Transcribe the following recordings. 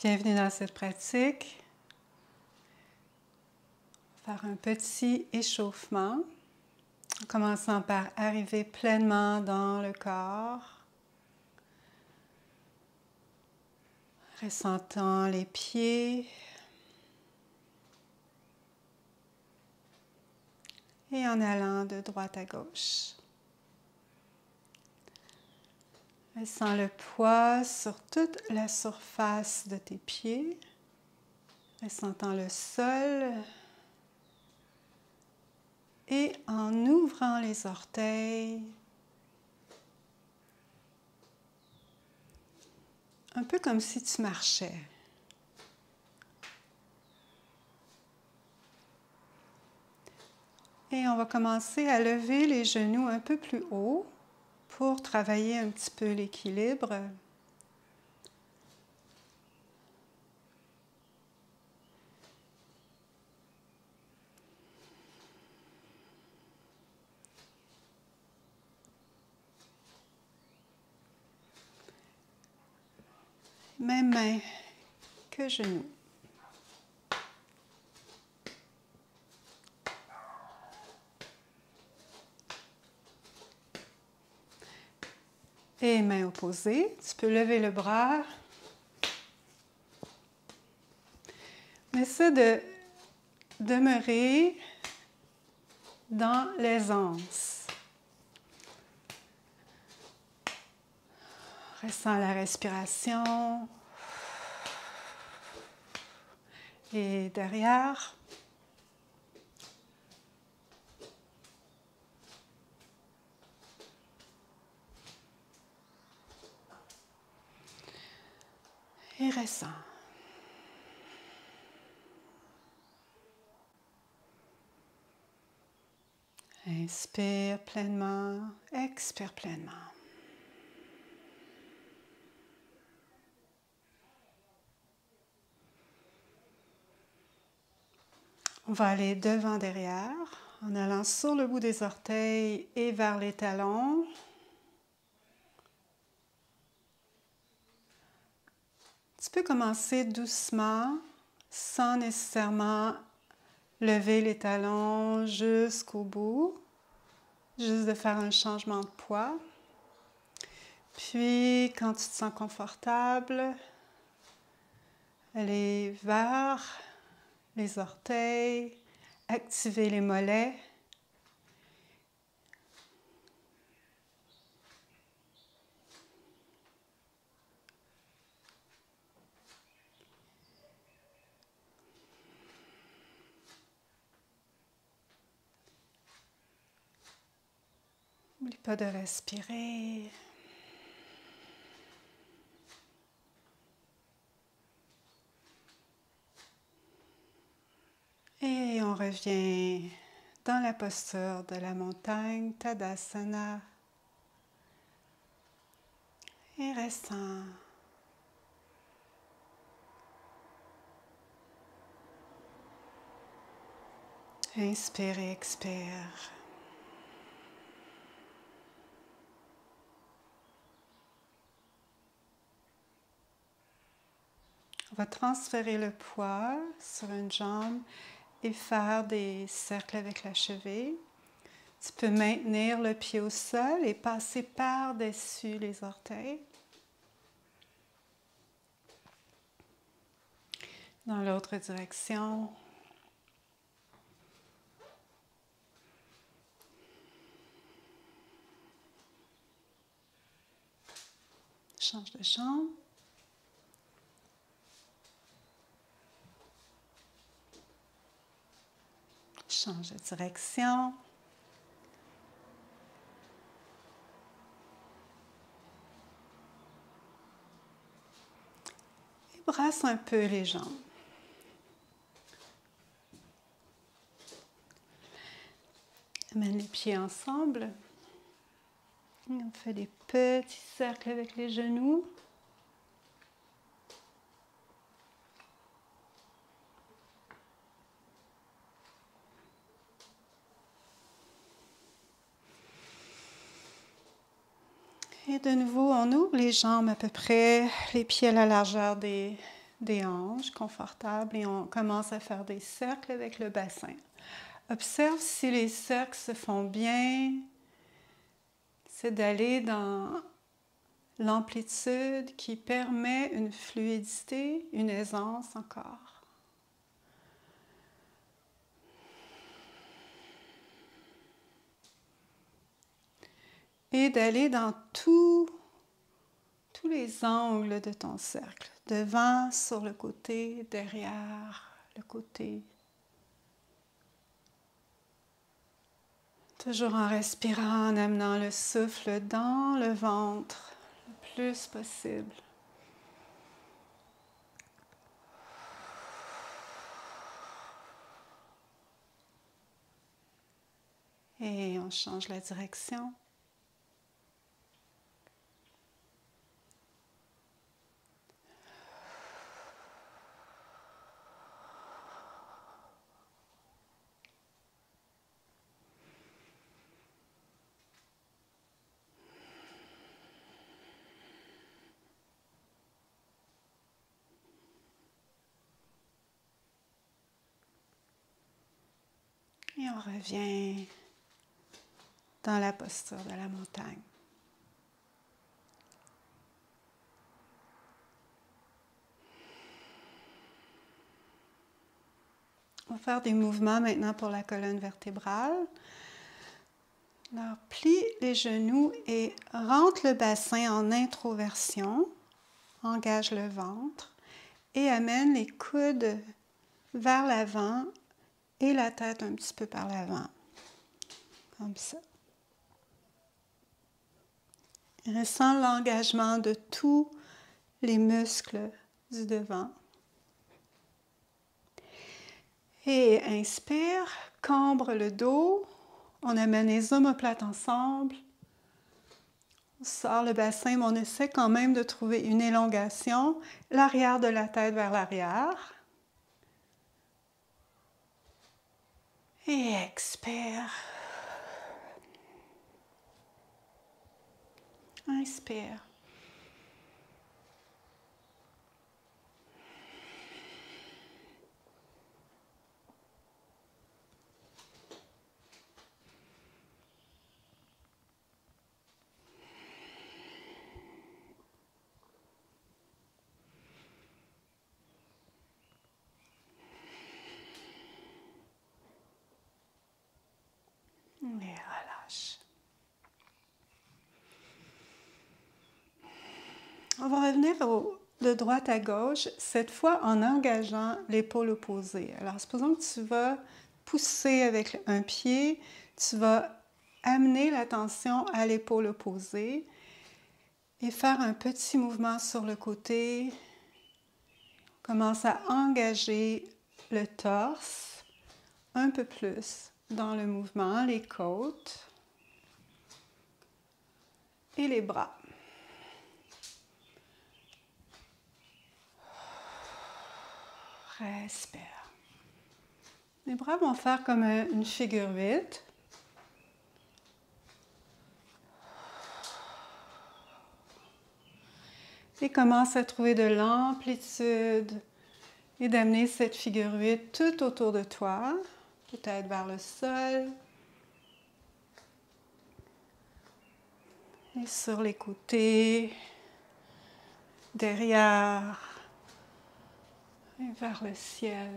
Bienvenue dans cette pratique. Faire un petit échauffement, en commençant par arriver pleinement dans le corps, ressentant les pieds et en allant de droite à gauche. Ressens le poids sur toute la surface de tes pieds, ressentant le sol et en ouvrant les orteils, un peu comme si tu marchais. Et on va commencer à lever les genoux un peu plus haut pour travailler un petit peu l'équilibre. Même main que genoux. Et main opposée, tu peux lever le bras. Mais essaie de demeurer dans l'aisance. Ressens la respiration. Et derrière. Et ressens. Inspire pleinement, expire pleinement. On va aller devant, derrière, en allant sur le bout des orteils et vers les talons. Tu peux commencer doucement, sans nécessairement lever les talons jusqu'au bout, juste de faire un changement de poids. Puis, quand tu te sens confortable, aller vers les orteils, activer les mollets. N'oublie pas de respirer. Et on revient dans la posture de la montagne, Tadasana. Et ressens. Inspire et expire. On va transférer le poids sur une jambe et faire des cercles avec la cheville. Tu peux maintenir le pied au sol et passer par-dessus les orteils. Dans l'autre direction. Change de jambe. Change de direction. Et brasse un peu les jambes. Amène les pieds ensemble. Et on fait des petits cercles avec les genoux. Et de nouveau, on ouvre les jambes à peu près, les pieds à la largeur des des hanches confortables et on commence à faire des cercles avec le bassin. Observe si les cercles se font bien. C'est d'aller dans l'amplitude qui permet une fluidité, une aisance encore. Et d'aller dans tous les angles de ton cercle. Devant, sur le côté, derrière le côté. Toujours en respirant, en amenant le souffle dans le ventre le plus possible. Et on change la direction. Et on revient dans la posture de la montagne. On va faire des mouvements maintenant pour la colonne vertébrale. Alors, plie les genoux et rentre le bassin en introversion. Engage le ventre et amène les coudes vers l'avant et la tête un petit peu par l'avant. Comme ça. Ressens l'engagement de tous les muscles du devant. Et inspire, cambre le dos. On amène les omoplates ensemble. On sort le bassin, mais on essaie quand même de trouver une élongation. L'arrière de la tête vers l'arrière. Et expire. Inspire. Et relâche. On va revenir de droite à gauche, cette fois en engageant l'épaule opposée. Alors, supposons que tu vas pousser avec un pied, tu vas amener l'attention à l'épaule opposée et faire un petit mouvement sur le côté. Commence à engager le torse un peu plus dans le mouvement, les côtes et les bras. Respire. Les bras vont faire comme une figure 8. Et commence à trouver de l'amplitude et d'amener cette figure 8 tout autour de toi, peut-être vers le sol. Et sur les côtés, derrière, et vers le ciel.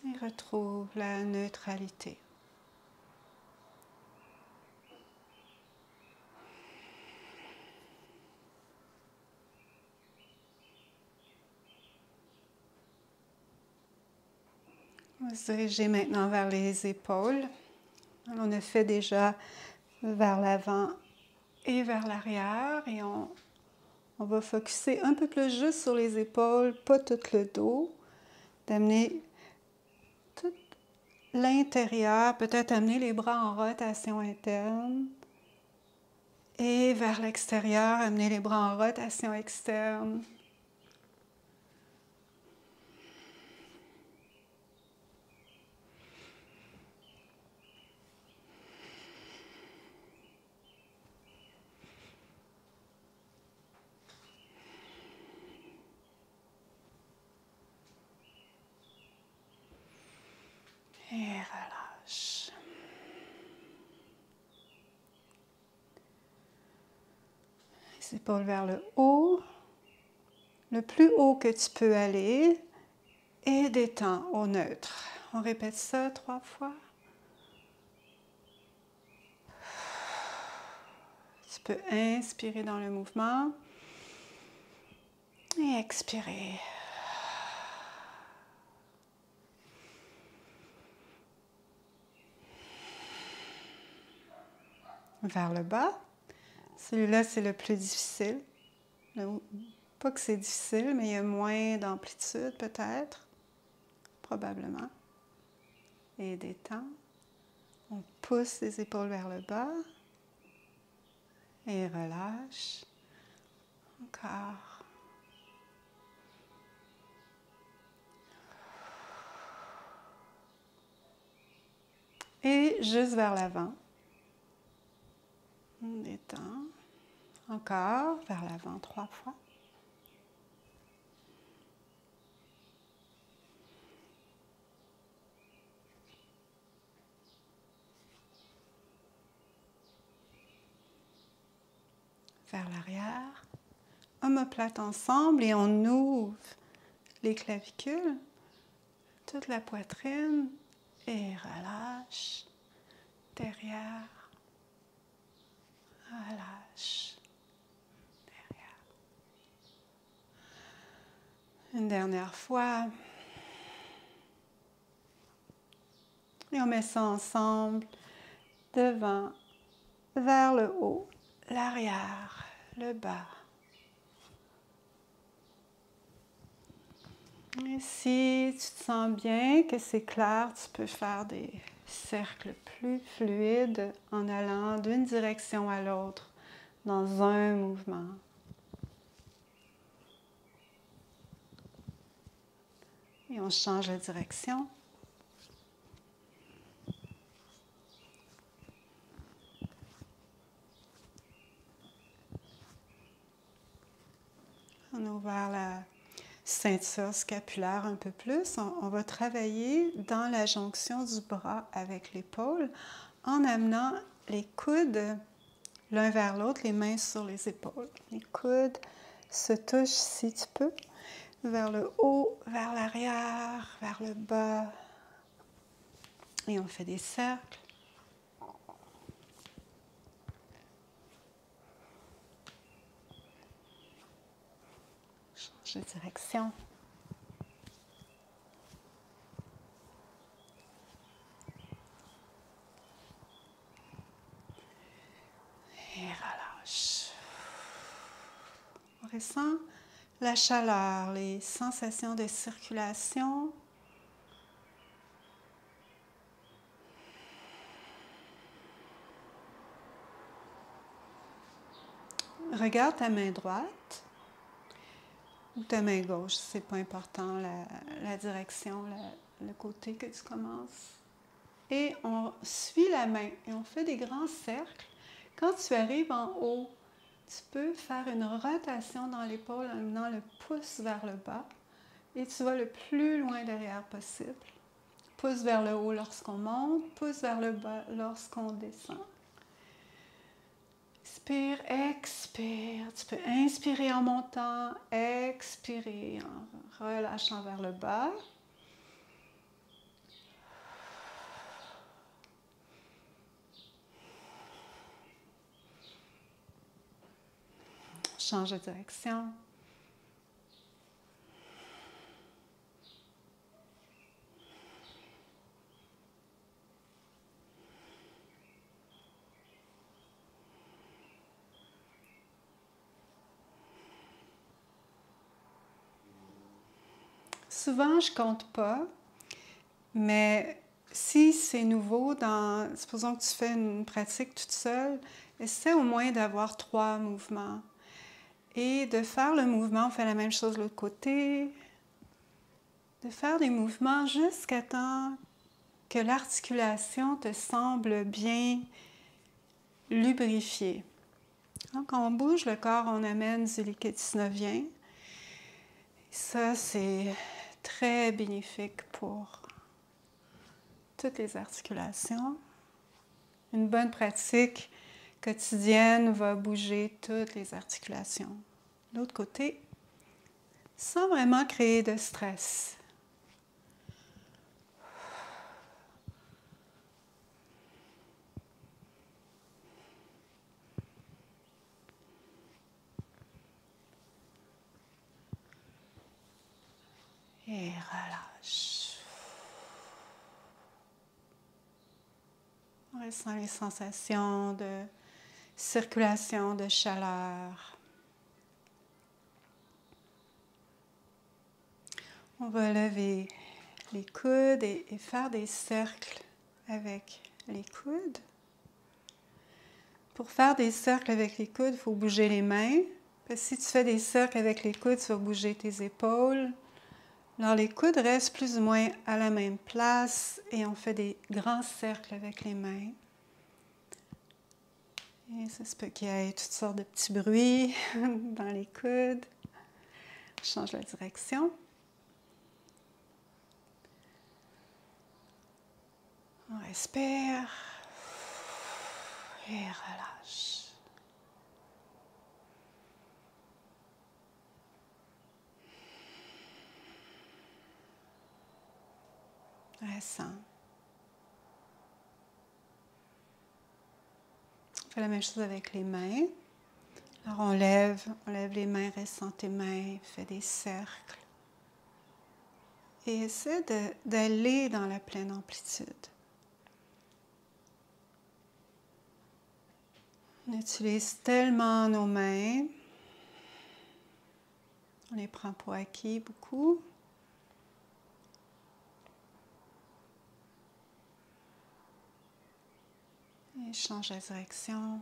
Et retrouve la neutralité. On va se diriger maintenant vers les épaules. On a fait déjà vers l'avant et vers l'arrière et on va focusser un peu plus juste sur les épaules, pas tout le dos, d'amener tout l'intérieur, peut-être amener les bras en rotation interne et vers l'extérieur, amener les bras en rotation externe. Les épaules vers le plus haut que tu peux aller, et détends au neutre. On répète ça 3 fois. Tu peux inspirer dans le mouvement et expirer. Vers le bas. Celui-là, c'est le plus difficile. Pas que c'est difficile, mais il y a moins d'amplitude peut-être, probablement. Et détends. On pousse les épaules vers le bas. Et relâche. Encore. Et juste vers l'avant. On détend. Encore, vers l'avant 3 fois. Vers l'arrière. Omoplate ensemble et on ouvre les clavicules, toute la poitrine et relâche. Derrière. Relâche. Derrière. Une dernière fois. Et on met ça ensemble, devant, vers le haut, l'arrière, le bas. Et si tu te sens bien, que c'est clair, tu peux faire des cercles plus fluides en allant d'une direction à l'autre dans un mouvement. Et on change de direction. On a ouvert la ceinture scapulaire un peu plus. On va travailler dans la jonction du bras avec l'épaule en amenant les coudes l'un vers l'autre, les mains sur les épaules. Les coudes se touchent si tu peux, vers le haut, vers l'arrière, vers le bas. Et on fait des cercles. Change de direction. Et relâche. On ressent la chaleur, les sensations de circulation. Regarde ta main droite ou ta main gauche, c'est pas important, la direction, le côté que tu commences. Et on suit la main et on fait des grands cercles. Quand tu arrives en haut, tu peux faire une rotation dans l'épaule en amenant le pouce vers le bas et tu vas le plus loin derrière possible. Pouce vers le haut lorsqu'on monte, pouce vers le bas lorsqu'on descend. Inspire, expire. Tu peux inspirer en montant, expirer en relâchant vers le bas. Change de direction. Souvent, je ne compte pas, mais si c'est nouveau, supposons que tu fais une pratique toute seule, essaie au moins d'avoir 3 mouvements. Et de faire le mouvement, on fait la même chose de l'autre côté, de faire des mouvements jusqu'à temps que l'articulation te semble bien lubrifiée. Donc, quand on bouge le corps, on amène du liquide synovien. Ça, c'est très bénéfique pour toutes les articulations. Une bonne pratique quotidienne va bouger toutes les articulations. L'autre côté, sans vraiment créer de stress. Et relâche. On ressent les sensations de circulation, de chaleur. On va lever les coudes et faire des cercles avec les coudes. Pour faire des cercles avec les coudes, il faut bouger les mains. Parce que si tu fais des cercles avec les coudes, tu vas bouger tes épaules. Alors les coudes restent plus ou moins à la même place et on fait des grands cercles avec les mains. Et ça se peut qu'il y ait toutes sortes de petits bruits dans les coudes. Je change la direction. On respire et relâche. Ressens. On fait la même chose avec les mains. Alors on lève les mains, ressens tes mains, fais des cercles. Et essaie d'aller dans la pleine amplitude. On utilise tellement nos mains. On les prend pour acquis beaucoup. Et change la direction.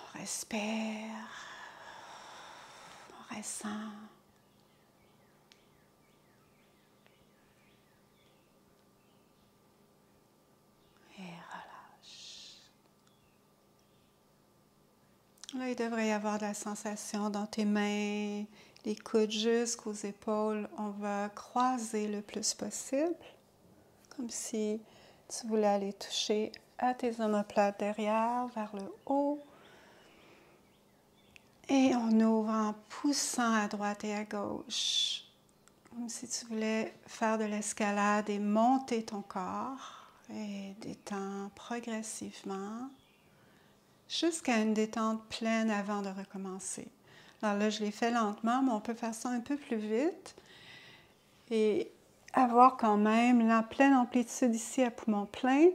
On respire. On ressent. Et relâche. Là, il devrait y avoir de la sensation dans tes mains, les coudes jusqu'aux épaules. On va croiser le plus possible, comme si tu voulais aller toucher à tes omoplates derrière, vers le haut. Et on ouvre en poussant à droite et à gauche, comme si tu voulais faire de l'escalade et monter ton corps. Et détends progressivement jusqu'à une détente pleine avant de recommencer. Alors là, je l'ai fait lentement, mais on peut faire ça un peu plus vite et avoir quand même la pleine amplitude ici à poumon plein.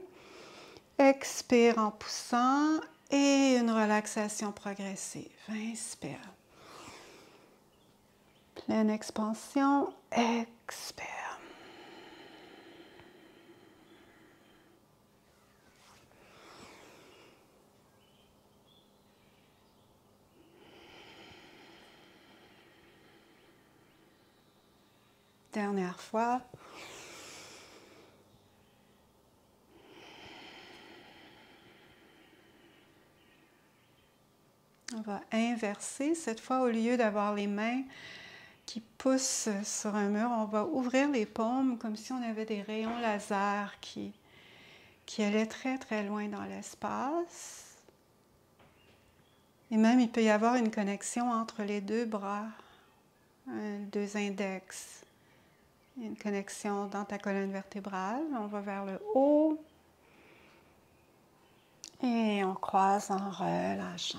Expire en poussant et une relaxation progressive. Inspire. Pleine expansion. Expire. Dernière fois. On va inverser. Cette fois, au lieu d'avoir les mains qui poussent sur un mur, on va ouvrir les paumes comme si on avait des rayons laser qui allaient très très loin dans l'espace. Et même, il peut y avoir une connexion entre les deux bras, deux index. Il y a une connexion dans ta colonne vertébrale. On va vers le haut. Et on croise en relâchant.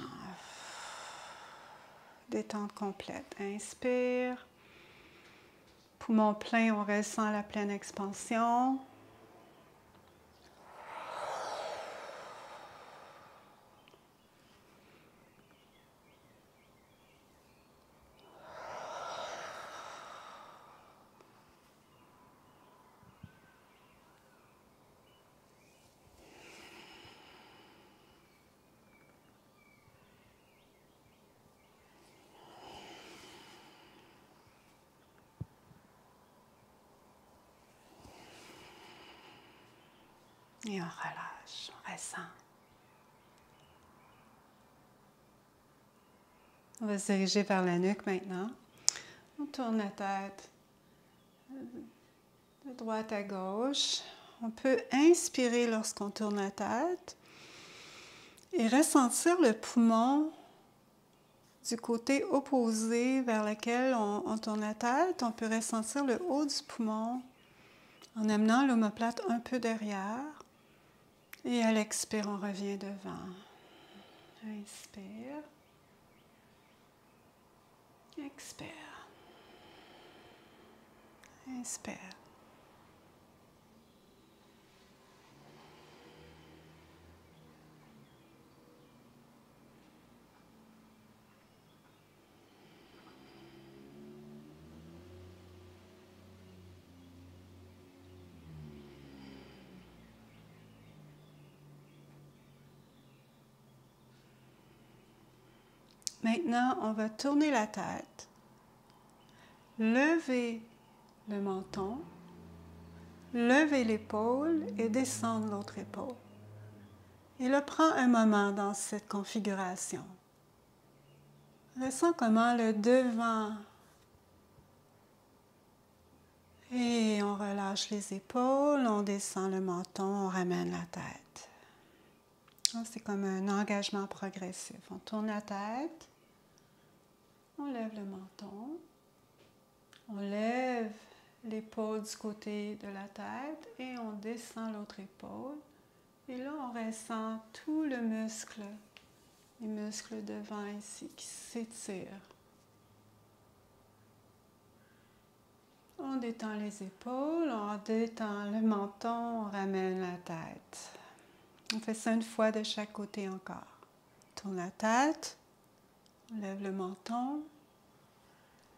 Détente complète. Inspire. Poumon plein, on ressent la pleine expansion. Et on relâche, on ressent. On va se diriger vers la nuque maintenant. On tourne la tête de droite à gauche. On peut inspirer lorsqu'on tourne la tête et ressentir le poumon du côté opposé vers lequel on tourne la tête. On peut ressentir le haut du poumon en amenant l'omoplate un peu derrière. Et à l'expire, on revient devant. Inspire. Expire. Inspire. Maintenant, on va tourner la tête, lever le menton, lever l'épaule et descendre l'autre épaule. Et là, prends un moment dans cette configuration. Ressens comment le devant et on relâche les épaules, on descend le menton, on ramène la tête. C'est comme un engagement progressif. On tourne la tête, on lève le menton, on lève l'épaule du côté de la tête et on descend l'autre épaule. Et là, on ressent tout le muscle, les muscles devant ici qui s'étirent. On détend les épaules, on détend le menton, on ramène la tête. On fait ça une fois de chaque côté encore. On tourne la tête, on lève le menton,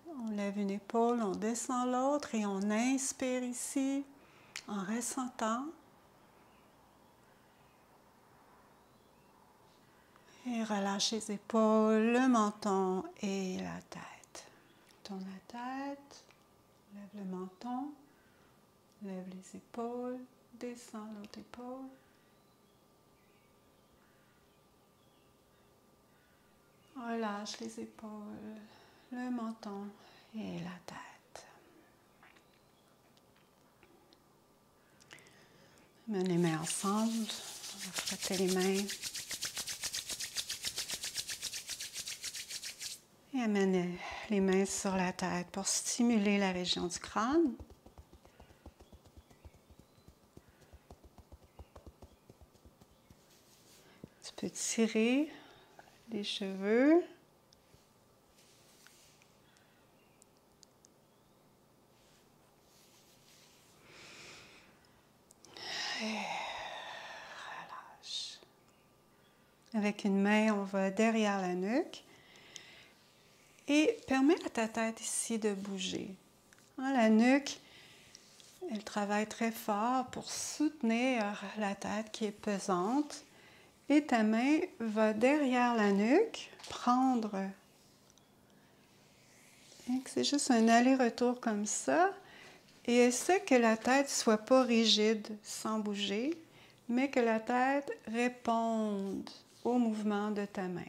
on lève une épaule, on descend l'autre et on inspire ici en ressentant. Et relâche les épaules, le menton et la tête. Tourne la tête, lève le menton, lève les épaules, descend l'autre épaule. Relâche les épaules, le menton et la tête. Mets les mains ensemble, on va frotter les mains. Et amène les mains sur la tête pour stimuler la région du crâne. Tu peux tirer les cheveux. Et relâche. Avec une main, on va derrière la nuque. Et permets à ta tête ici de bouger. La nuque, elle travaille très fort pour soutenir la tête qui est pesante. Et ta main va derrière la nuque prendre. C'est juste un aller-retour comme ça. Et essaie que la tête ne soit pas rigide sans bouger, mais que la tête réponde au mouvement de ta main.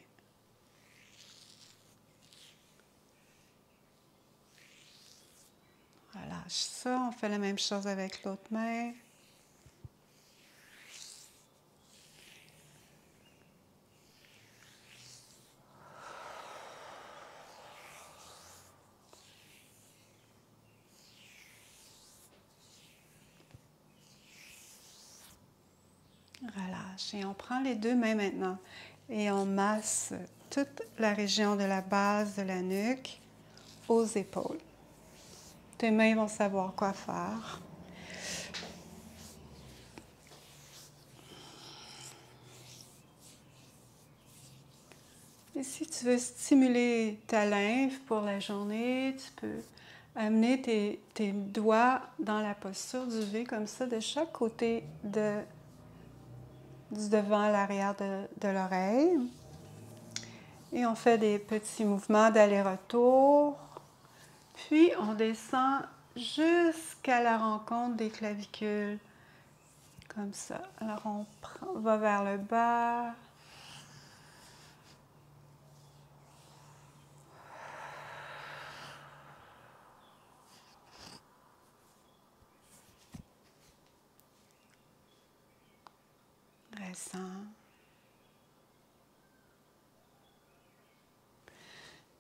Relâche ça, on fait la même chose avec l'autre main. Relâche. Et on prend les deux mains maintenant et on masse toute la région de la base de la nuque aux épaules. Tes mains vont savoir quoi faire. Et si tu veux stimuler ta lymphe pour la journée, tu peux amener tes doigts dans la posture du V comme ça, de chaque côté du devant à l'arrière de l'oreille. Et on fait des petits mouvements d'aller-retour. Puis on descend jusqu'à la rencontre des clavicules. Comme ça. Alors on va vers le bas. ressent.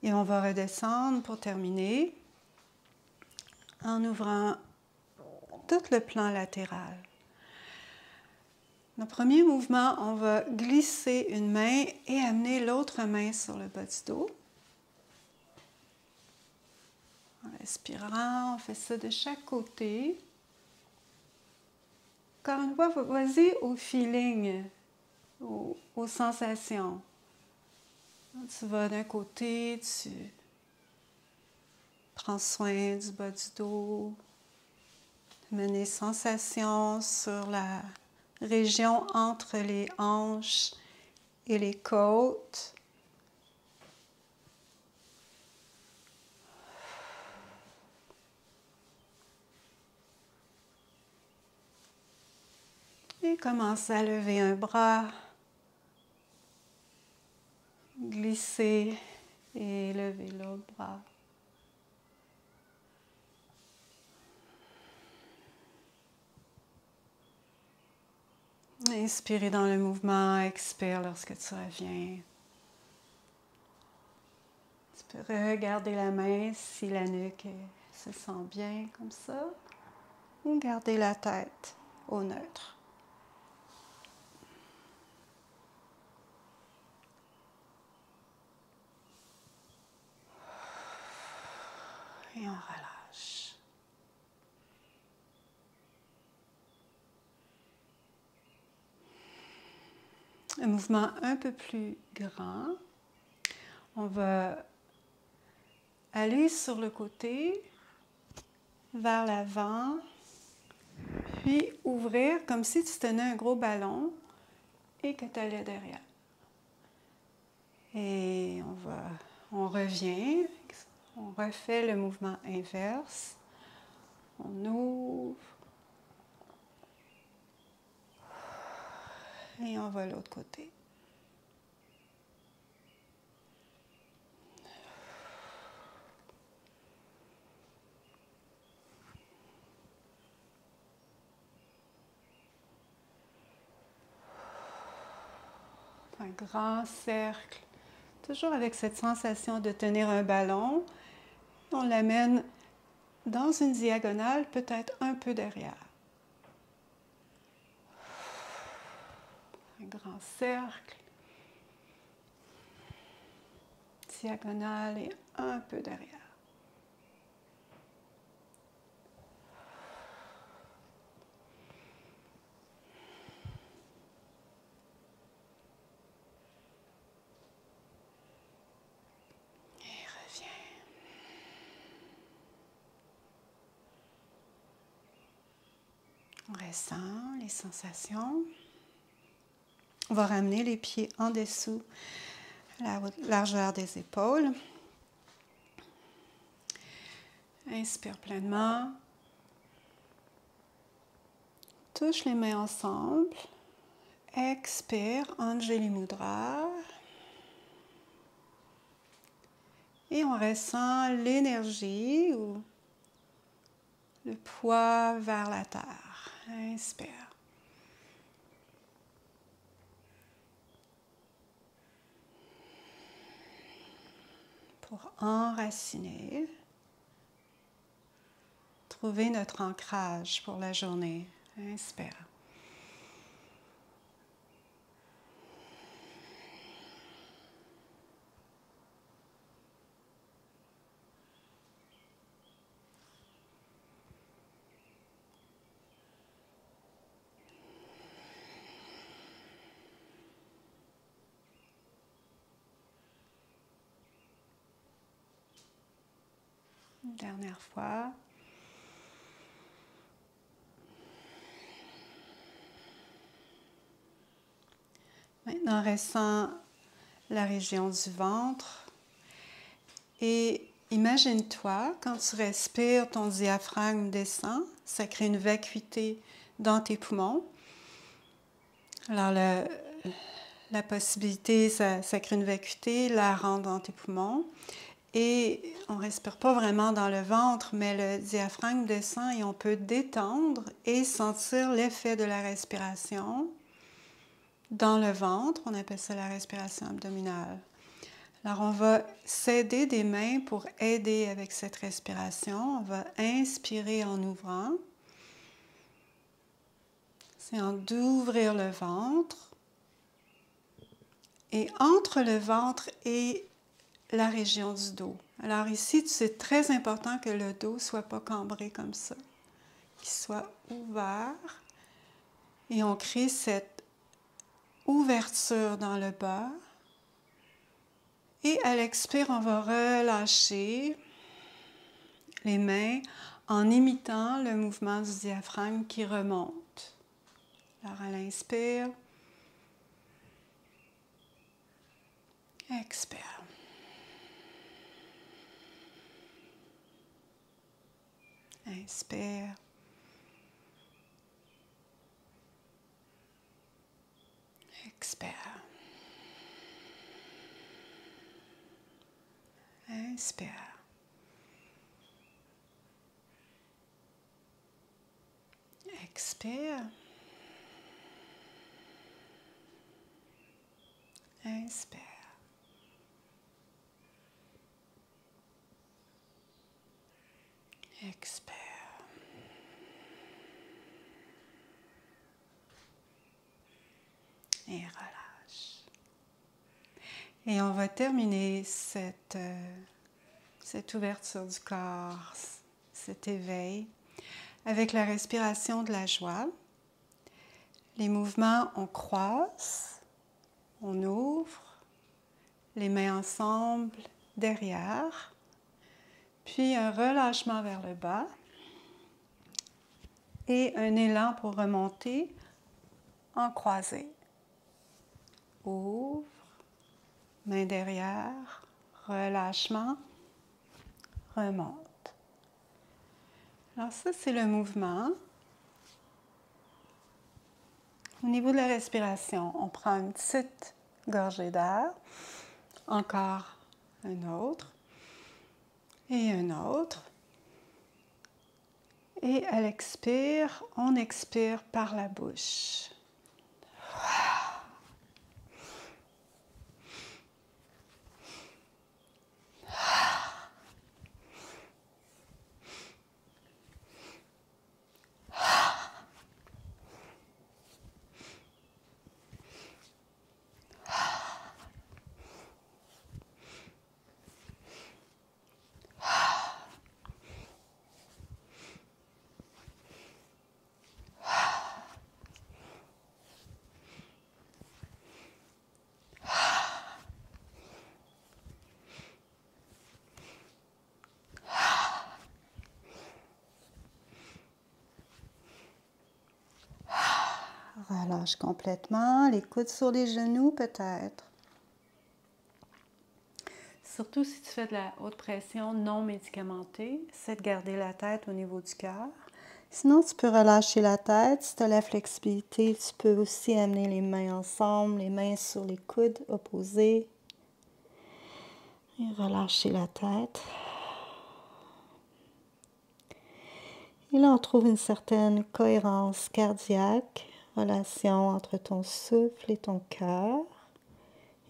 Et on va redescendre pour terminer en ouvrant tout le plan latéral. Le premier mouvement, on va glisser une main et amener l'autre main sur le bas du dos. En respirant, on fait ça de chaque côté. Encore une fois, vas-y au feeling, aux sensations. Tu vas d'un côté, tu prends soin du bas du dos, tu mets les sensations sur la région entre les hanches et les côtes. Et commence à lever un bras, glisser et lever l'autre bras. Inspirez dans le mouvement, expire lorsque tu reviens. Tu peux regarder la main si la nuque se sent bien comme ça, ou garder la tête au neutre. Et on relâche. Un mouvement un peu plus grand. On va aller sur le côté, vers l'avant, puis ouvrir comme si tu tenais un gros ballon et que tu allais derrière. Et on revient, on refait le mouvement inverse. On ouvre. Et on va de l'autre côté. Un grand cercle, toujours avec cette sensation de tenir un ballon. On l'amène dans une diagonale, peut-être un peu derrière. Un grand cercle, diagonale et un peu derrière. On ressent les sensations. On va ramener les pieds en dessous à la largeur des épaules. Inspire pleinement. Touche les mains ensemble. Expire, Anjali Mudra. Et on ressent l'énergie ou le poids vers la terre. Inspire. Pour enraciner, trouver notre ancrage pour la journée. Inspire. Une dernière fois. Maintenant, ressens la région du ventre et imagine-toi, quand tu respires, ton diaphragme descend, ça crée une vacuité dans tes poumons. Alors, la possibilité, ça crée une vacuité, l'air rentre dans tes poumons. Et on ne respire pas vraiment dans le ventre, mais le diaphragme descend et on peut détendre et sentir l'effet de la respiration dans le ventre. On appelle ça la respiration abdominale. Alors, on va s'aider des mains pour aider avec cette respiration. On va inspirer en ouvrant. C'est en d'ouvrir le ventre. Et entre le ventre et la région du dos. Alors ici, c'est très important que le dos ne soit pas cambré comme ça, qu'il soit ouvert. Et on crée cette ouverture dans le bas. Et à l'expire, on va relâcher les mains en imitant le mouvement du diaphragme qui remonte. Alors à l'inspire, expire. Inspire. Expire. Inspire. Expire. Inspire. Expire. Et relâche. Et on va terminer cette ouverture du corps, cet éveil, avec la respiration de la joie. Les mouvements, on croise, on ouvre, les mains ensemble derrière, puis un relâchement vers le bas et un élan pour remonter en croisé. Ouvre, main derrière, relâchement, remonte. Alors ça, c'est le mouvement. Au niveau de la respiration, on prend une petite gorgée d'air, encore un autre, et un autre. Et à l'expire, on expire par la bouche. Relâche complètement, les coudes sur les genoux peut-être. Surtout si tu fais de la haute pression non médicamentée, c'est de garder la tête au niveau du cœur. Sinon, tu peux relâcher la tête. Si tu as la flexibilité, tu peux aussi amener les mains ensemble, les mains sur les coudes opposés. Et relâcher la tête. Et là, on trouve une certaine cohérence cardiaque, relation entre ton souffle et ton cœur.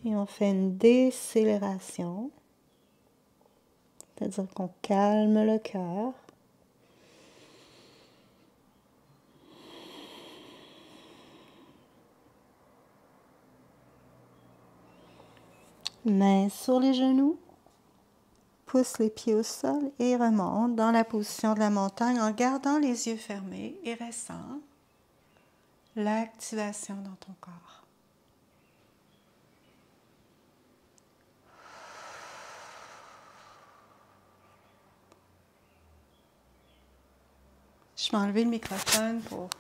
Et on fait une décélération, c'est-à-dire qu'on calme le cœur. Mains sur les genoux, pousse les pieds au sol et remonte dans la position de la montagne en gardant les yeux fermés et ressens l'activation dans ton corps. Je vais enlever le microphone pour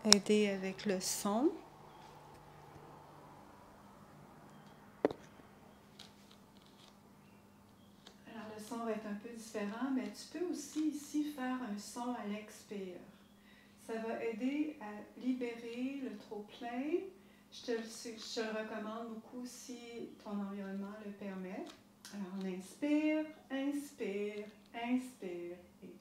aider avec le son. Alors le son va être un peu différent, mais tu peux aussi ici faire un son à l'expire. Ça va aider à libérer le trop-plein. Je te le recommande beaucoup si ton environnement le permet. Alors on inspire, inspire, inspire et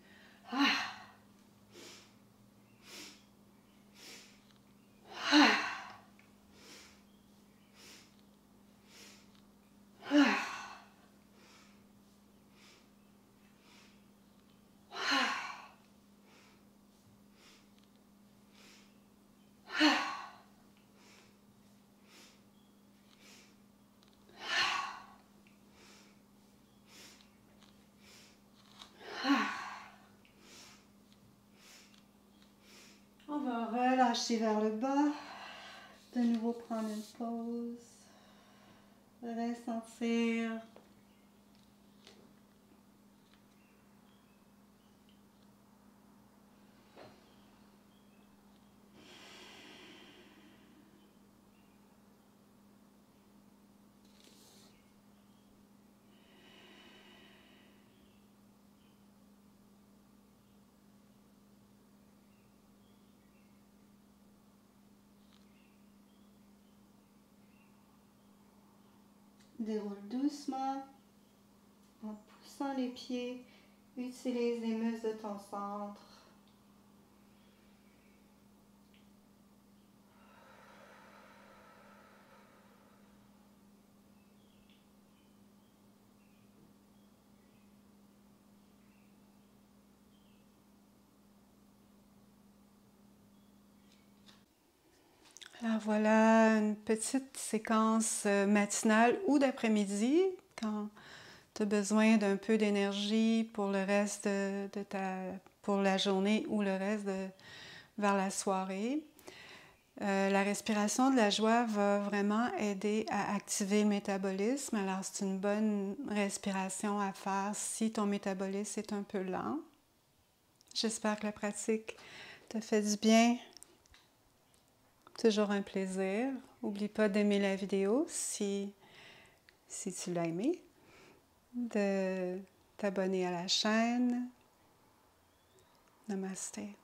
relâcher vers le bas. De nouveau prendre une pause. Ressentir. Déroule doucement en poussant les pieds. Utilise les muscles de ton centre. Alors voilà une petite séquence matinale ou d'après-midi quand tu as besoin d'un peu d'énergie pour le reste pour la journée ou le reste vers la soirée. La respiration de la joie va vraiment aider à activer le métabolisme. Alors c'est une bonne respiration à faire si ton métabolisme est un peu lent. J'espère que la pratique te fait du bien. Toujours un plaisir. N'oublie pas d'aimer la vidéo si tu l'as aimée, de t'abonner à la chaîne. Namasté.